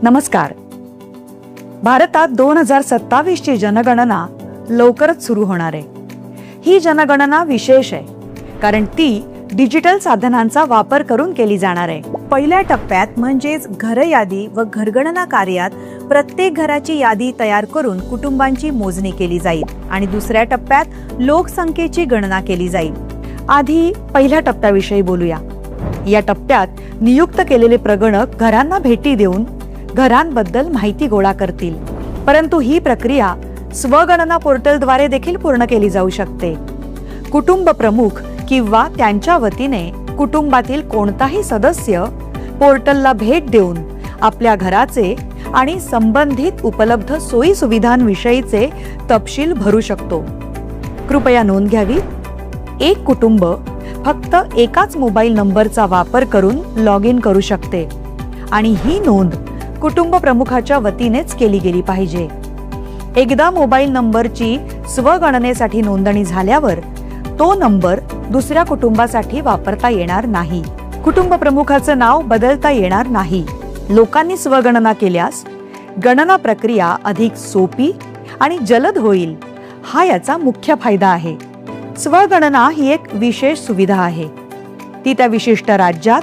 नमस्कार. भारतात 2027 ची जनगणना लवकरच सुरू होणार आहे. ही जनगणना विशेष आहे कारण ती डिजिटल साधनांचा वापर करून केली जाणार आहे. पहिल्या टप्प्यात म्हणजेच घर यादी व घरगणना कार्यात प्रत्येक घराची यादी तयार करून कुटुंबांची मोजणी केली जाईल आणि दुसऱ्या टप्प्यात लोकसंख्येची गणना केली जाईल. आधी पहिल्या टप्प्याविषयी बोलूया. या टप्प्यात नियुक्त केलेले प्रगणक घरांना भेटी देऊन घरांबद्दल माहिती गोळा करतील. परंतु ही प्रक्रिया स्वगणना पोर्टलद्वारे देखील पूर्ण केली जाऊ शकते. कुटुंब प्रमुख किंवा त्यांच्या वतीने कुटुंबातील कोणताही सदस्य पोर्टलला भेट देऊन आपल्या घराचे आणि संबंधित उपलब्ध सोयी सुविधांविषयीचे तपशील भरू शकतो. कृपया नोंद घ्यावी. एक कुटुंब फक्त एकाच मोबाईल नंबरचा वापर करून लॉग इन करू शकते आणि ही नोंद कुटुंब प्रमुखाच्या वतीनेच केली गेली पाहिजे. एकदा मोबाईल नंबरची स्वगणनेसाठी नोंदणी झाल्यावर तो नंबर दुसऱ्या कुटुंबासाठी वापरता येणार नाही. कुटुंब प्रमुखाचं नाव बदलता येणार नाही. लोकांनी स्वगणना केल्यास गणना प्रक्रिया अधिक सोपी आणि जलद होईल. हा याचा मुख्य फायदा आहे. स्वगणना ही एक विशेष सुविधा आहे. ती त्या विशिष्ट राज्यात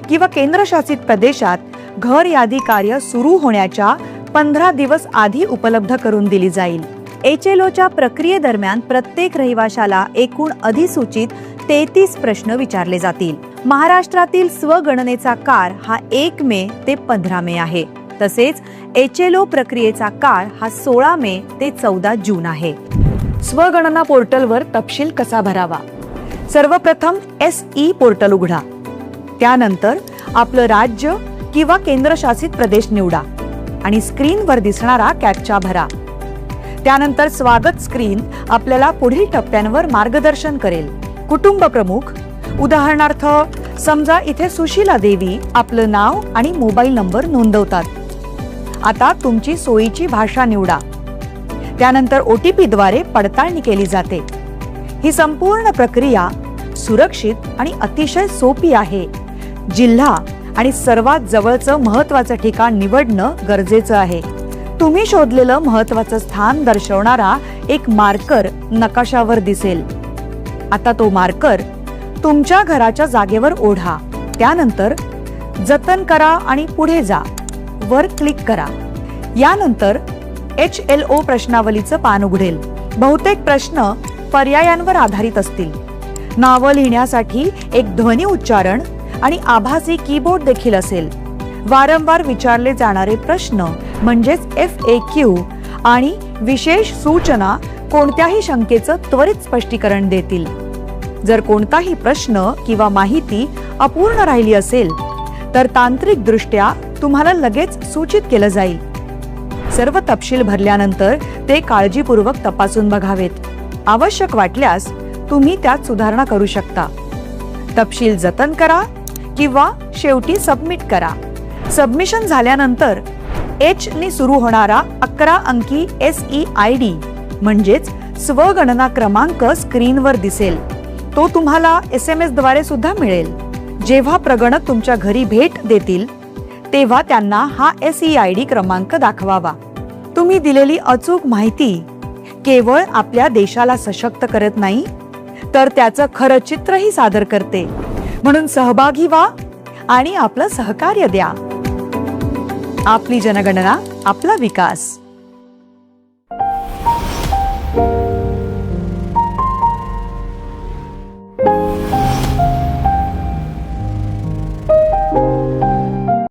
किंवा केंद्रशासित प्रदेशात घर यादी कार्य सुरू होण्याच्या 15 दिवस आधी उपलब्ध करून दिली जाईल. HLOच्या प्रक्रियेदरम्यान प्रत्येक रहिवाशाला एकूण अधिसूचित 33 प्रश्न विचारले जातील. महाराष्ट्रातील स्वगणनेचा काळ हा 1 मे ते 15 मे आहे. तसेच HLO प्रक्रियेचा काळ हा 16 मे ते 14 जून आहे. स्वगणना पोर्टलवर तपशील कसा भरावा? सर्वप्रथम SE पोर्टल उघडा. त्यानंतर आपलं राज्य किंवा केंद्रशासित प्रदेश निवडा आणि स्क्रीनवर दिसणारा कॅप्चा भरा. त्यानंतर स्वागत स्क्रीन आपल्याला पुढील टप्प्यांवर मार्गदर्शन करेल. कुटुंब प्रमुख, उदाहरणार्थ समजा इथे सुशीला देवी आपलं नाव आणि मोबाईल नंबर नोंदवतात. आता तुमची सोयीची भाषा निवडा. त्यानंतर OTP द्वारे पडताळणी केली जाते. ही संपूर्ण प्रक्रिया सुरक्षित आणि अतिशय सोपी आहे. जिल्हा आणि सर्वात जवळचं महत्त्वाचं ठिकाण निवडणं गरजेचं आहे. तुम्ही शोधलेलं महत्त्वाचं स्थान दर्शवणारा एक मार्कर नकाशावर दिसेल. आता तो मार्कर तुमच्या घराच्या जागेवर ओढा. त्यानंतर जतन करा आणि पुढे जा वर क्लिक करा. यानंतर HLO प्रश्नावलीचं पान उघडेल. बहुतेक प्रश्न पर्यायांवर आधारित असतील. नावं लिहिण्यासाठी एक ध्वनी उच्चारण आणि आभासी कीबोर्ड देखील असेल. वारंवार विचारले जाणारे प्रश्न म्हणजेच FAQ आणि विशेष सूचना कोणत्याही शंकेचं त्वरित स्पष्टीकरण देतील. जर कोणताही प्रश्न किंवा माहिती अपूर्ण राहिली असेल तर तांत्रिकदृष्ट्या तुम्हाला लगेच सूचित केलं जाईल. सर्व तपशील भरल्यानंतर ते काळजीपूर्वक तपासून बघावेत. आवश्यक वाटल्यास तुम्ही त्यात सुधारणा करू शकता. तपशील जतन करा किंवा शेवटी सबमिट करा. सबमिशन झाल्यानंतर H ने सुरू होणारा 11 अंकी SEID म्हणजेच स्वगणना क्रमांक स्क्रीनवर दिसेल. तो तुम्हाला SMS द्वारे सुद्धा मिळेल. जेव्हा प्रगणक तुमच्या घरी भेट देतील तेव्हा त्यांना हा SEID क्रमांक दाखवावा. तुम्ही दिलेली अचूक माहिती केवळ आपल्या देशाला सशक्त करत नाही तर त्याचं खरं चित्रही सादर करते. म्हणून सहभागी व्हा आणि आपलं सहकार्य द्या. आपली जनगणना, आपला विकास.